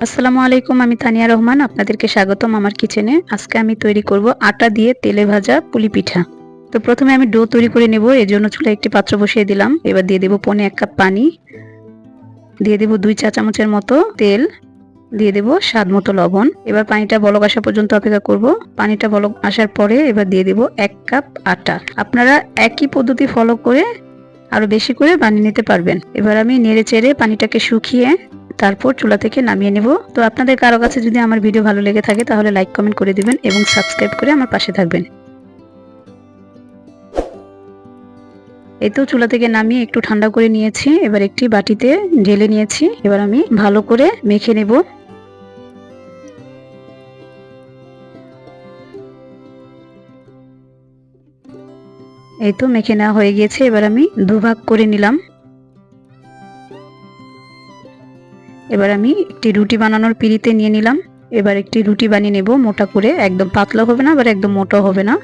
আসসালামু আলাইকুম, আমি তানিয়া রহমান। আপনাদেরকে স্বাগতম আমার কিচেনে। আজকে আমি তৈরি করব আটা দিয়ে তেলে ভাজা পুলি পিঠা। তো প্রথমে আমি ডো তৈরি করে নেব। এর জন্য চুলায় একটি পাত্র বসিয়ে দিলাম। এবার দিয়ে দেব পৌনে 1 কাপ পানি, দিয়ে দেব 2 চা চামচের মতো তেল, দিয়ে দেব স্বাদ মতো লবণ। এবার পানিটা বলক আসা পর্যন্ত অপেক্ষা করব। পানিটা বলক আসার পরে এবার দিয়ে দেব 1 কাপ আটা। আপনারা একই পদ্ধতি ফলো করে আরো বেশি করে বানিয়ে নিতে পারবেন। এবার আমি নেড়ে চেড়ে পানিটাকে শুকিয়ে তারপর চুলা থেকে নামিয়ে নেব। তো আপনাদের কারো কাছে যদি আমার ভিডিও ভালো লেগে থাকে তাহলে লাইক কমেন্ট করে দিবেন এবং সাবস্ক্রাইব করে আমার পাশে থাকবেন। এই তো চুলা থেকে নামিয়ে একটু ঠান্ডা করে নিয়েছি। এবার একটি বাটিতে ঢেলে নিয়েছি। এবার আমি ভালো করে মেখে নেব। এই তো মেখে নেওয়া হয়ে গিয়েছে। এবার আমি দুভাগ করে নিলাম। এবার আমি একটি রুটি বানানোর পিঁড়িতে নিয়ে নিলাম। এবার একটি রুটি বানিয়ে নেব মোটা করে, একদম পাতলা হবে না আবার একদম মোটা হবে না।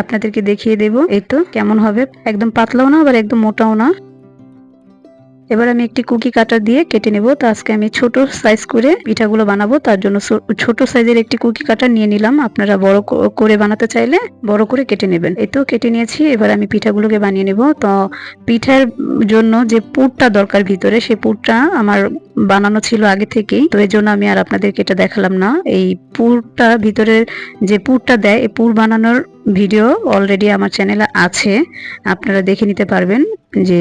আপনাদেরকে দেখিয়ে দেব এই তো কেমন হবে, একদম পাতলাও না আবার একদম মোটাও না। এবার আমি একটি কুকি কাটার দিয়ে কেটে নেব। তো আজকে আমি ছোট সাইজ করে পিঠাগুলো বানাবো, তার জন্য ছোট সাইজের একটি কুকি কাটার নিয়ে নিলাম। আপনারা বড় করে বানাতে চাইলে বড় করে কেটে নেবেন। এই তো কেটে নিয়েছি। এবার আমি পিঠাগুলোকে বানিয়ে নেব। তো পিঠার জন্য যে পুরটা দরকার ভিতরে, সেই পুরটা আমার বানানো ছিল আগে থেকেই, তো এই জন্য আমি আর আপনাদেরকে এটা দেখালাম না। এই পুরটা ভিতরে যে পুরটা দেয়, এই পুর বানানোর ভিডিও অলরেডি আমার চ্যানেলে আছে, আপনারা দেখে নিতে পারবেন যে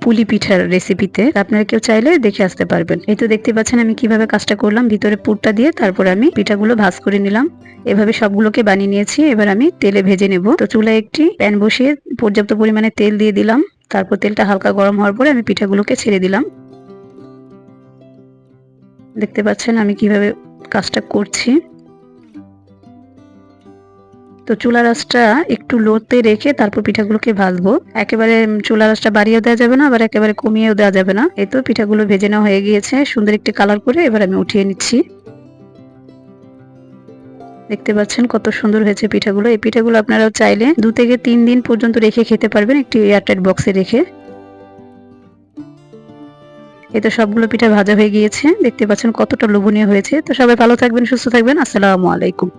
পুলি পিঠার রেসিপিতে। আপনারা কেউ চাইলে দেখে আসতে পারবেন। এই তো দেখতে পাচ্ছেন আমি কিভাবে কাজটা করলাম। ভিতরে পুরটা দিয়ে তারপর আমি পিঠাগুলো ভাজ করে নিলাম। এভাবে সবগুলোকে বানিয়ে নিয়েছি। এবার আমি তেলে ভেজে নেব। তো চুলায় একটি প্যান বসিয়ে পর্যাপ্ত পরিমাণে তেল দিয়ে দিলাম। তারপর তেলটা হালকা গরম হওয়ার পরে আমি পিঠাগুলোকে ছেড়ে দিলাম। দেখতে পাচ্ছেন আমি কিভাবে কাজটা করছি। তো চুলার আঁচটা একটু লোতে রেখে তারপর পিঠাগুলোকে ভাজবো। একেবারে চুলার আঁচটা বাড়িয়েও দেওয়া যাবে না আবার একেবারে কমিয়েও দেওয়া যাবে না। এই তো পিঠাগুলো ভেজে নেওয়া হয়ে গিয়েছে সুন্দর একটি কালার করে। এবার আমি উঠিয়ে নিচ্ছি। দেখতে পাচ্ছেন কত সুন্দর হয়েছে পিঠাগুলো। এই পিঠাগুলো আপনারা চাইলে 2 থেকে 3 দিন পর্যন্ত রেখে খেতে পারবেন একটি এয়ারটাইট বক্সে রেখে। এই তো সবগুলো পিঠা ভাজা হয়ে গিয়েছে। দেখতে পাচ্ছেন কতটা লোভনীয় হয়েছে। তো সবাই ভালো থাকবেন, সুস্থ থাকবেন। আসসালামু আলাইকুম।